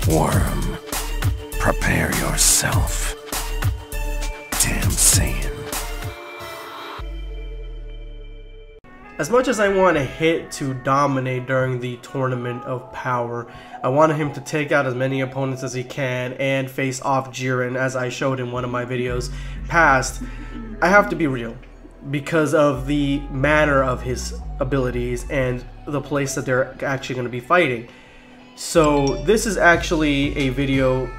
Worm, prepare yourself. Damn Saiyan. As much as I want Hit to dominate during the Tournament of Power, I wanted him to take out as many opponents as he can and face off Jiren, as I showed in one of my videos past. I have to be real, because of the manner of his abilities and the place that they're actually going to be fighting. So this is actually a video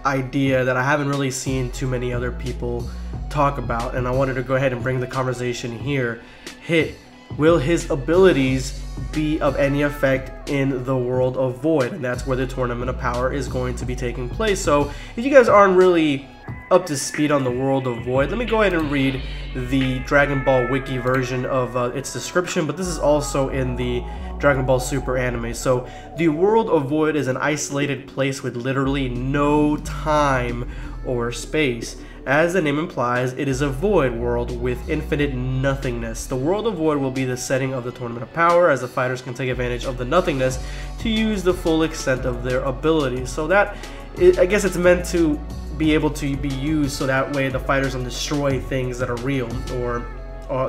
idea that I haven't really seen too many other people talk about, and I wanted to go ahead and bring the conversation here. Hit, will his abilities be of any effect in the World of Void? And that's where the Tournament of Power is going to be taking place. So if you guys aren't really up to speed on the World of Void, let me go ahead and read the Dragon Ball Wiki version of its description, but this is also in the Dragon Ball Super anime. So the World of Void is an isolated place with literally no time or space. As the name implies, it is a void world with infinite nothingness. The World of Void will be the setting of the Tournament of Power, as the fighters can take advantage of the nothingness to use the full extent of their abilities. So that, I guess it's meant to be able to be used so that way the fighters can destroy things that are real or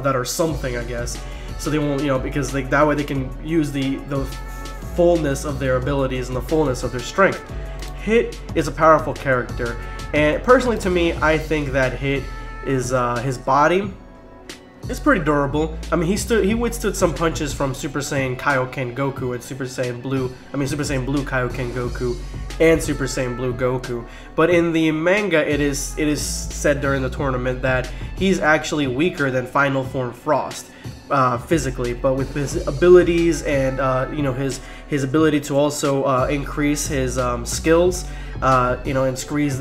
that are something, I guess. So they won't, because like that way they can use the fullness of their abilities and the fullness of their strength. Hit is a powerful character. And personally, to me, I think that Hit is his body is pretty durable. I mean, he withstood some punches from Super Saiyan Kaioken Goku and Super Saiyan Blue Kaioken Goku and Super Saiyan Blue Goku. But in the manga, it is said during the tournament that he's actually weaker than Final Form Frost. Physically, but with his abilities and his ability to also increase his skills, increase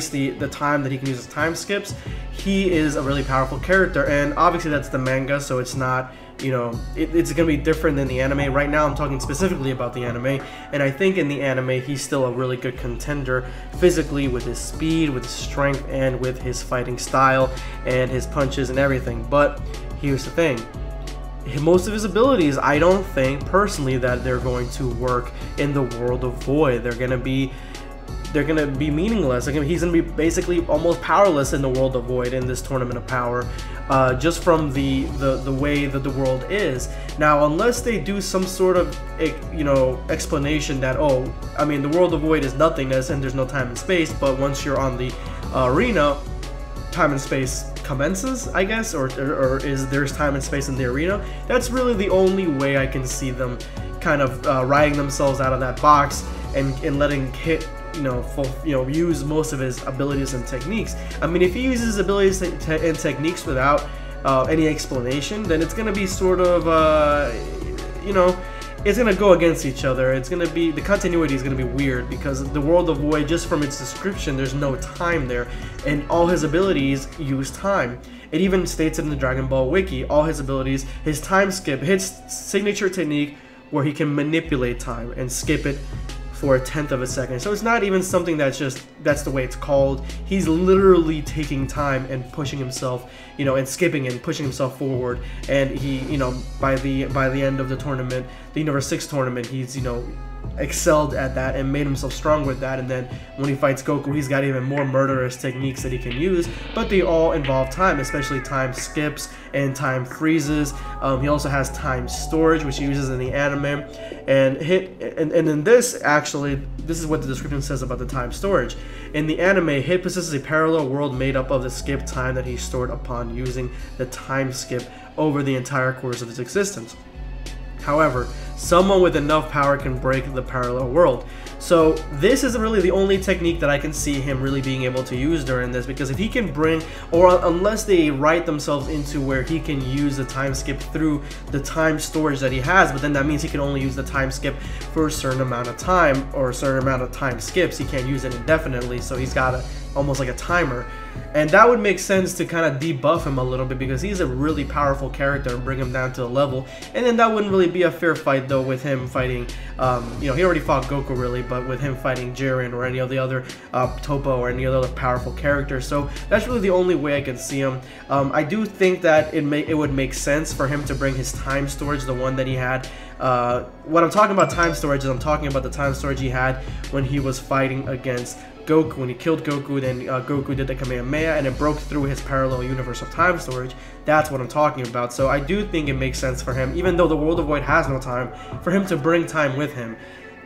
the time that he can use his time skips, he is a really powerful character. And obviously that's the manga, so it's not, it's gonna be different than the anime. Right now I'm talking specifically about the anime, and I think in the anime he's still a really good contender physically, with his speed, with his strength, and with his fighting style and his punches and everything. But here's the thing. Most of his abilities, I don't think personally that they're going to work in the World of Void. They're gonna be meaningless. He's gonna be basically almost powerless in the World of Void in this Tournament of Power, just from the way that the world is now. Unless they do some sort of explanation that, oh, I mean, the World of Void is nothingness and there's no time and space, but once you're on the arena, time and space commences, I guess, or is there's time and space in the arena. That's really the only way I can see them kind of riding themselves out of that box and letting Hit use most of his abilities and techniques. I mean, if he uses his abilities and techniques without any explanation, then it's gonna be sort of it's gonna go against each other. It's gonna be, the continuity is gonna be weird, because the World of Void, just from its description, there's no time there, and all his abilities use time. It even states it in the Dragon Ball Wiki. All his abilities, his time skip, his signature technique where he can manipulate time and skip it for a tenth of a second. So it's not even something that's the way it's called. He's literally taking time and pushing himself, and skipping and pushing himself forward. And he, by the end of the tournament, the Universe 6 tournament, he's, excelled at that and made himself strong with that. And then when he fights Goku, he's got even more murderous techniques that he can use, but they all involve time, especially time skips and time freezes. He also has time storage, which he uses in the anime. And in this, actually, this is what the description says about the time storage. In the anime, Hit possesses a parallel world made up of the skip time that he stored upon using the time skip over the entire course of his existence. However, someone with enough power can break the parallel world. So this is really the only technique that I can see him really being able to use during this, because if he can bring, or unless they write themselves into where he can use the time skip through the time storage that he has, but then that means he can only use the time skip for a certain amount of time, or a certain amount of time skips. He can't use it indefinitely, so he's got to almost like a timer. And that would make sense to kind of debuff him a little bit, because he's a really powerful character, and bring him down to the level. And then that wouldn't really be a fair fight though, with him fighting, you know, he already fought Goku really, but with him fighting Jiren or any of the other Topo or any other powerful character. So that's really the only way I can see him. I do think that it would make sense for him to bring his time storage, the one that he had. When I'm talking about time storage, I'm talking about the time storage he had when he was fighting against Goku. When he killed Goku, then Goku did the Kamehameha, and it broke through his parallel universe of time storage. That's what I'm talking about. So I do think it makes sense for him, even though the World of Void has no time, for him to bring time with him.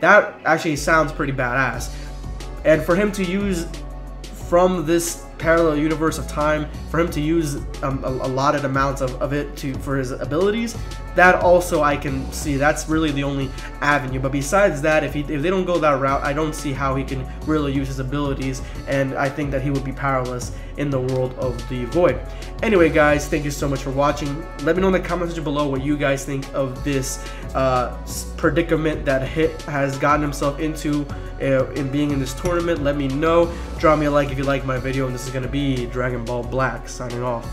That actually sounds pretty badass. And for him to use from this parallel universe of time, for him to use a allotted amounts of it for his abilities, that also I can see. That's really the only avenue. But besides that, if they don't go that route, I don't see how he can really use his abilities, and I think that he would be powerless in the world of the Void. Anyway guys, thank you so much for watching. Let me know in the comment section below what you guys think of this predicament that Hit has gotten himself into in being in this tournament. Let me know. Drop me a like if you like my video, and this is going to be Dragon Ball Black signing off.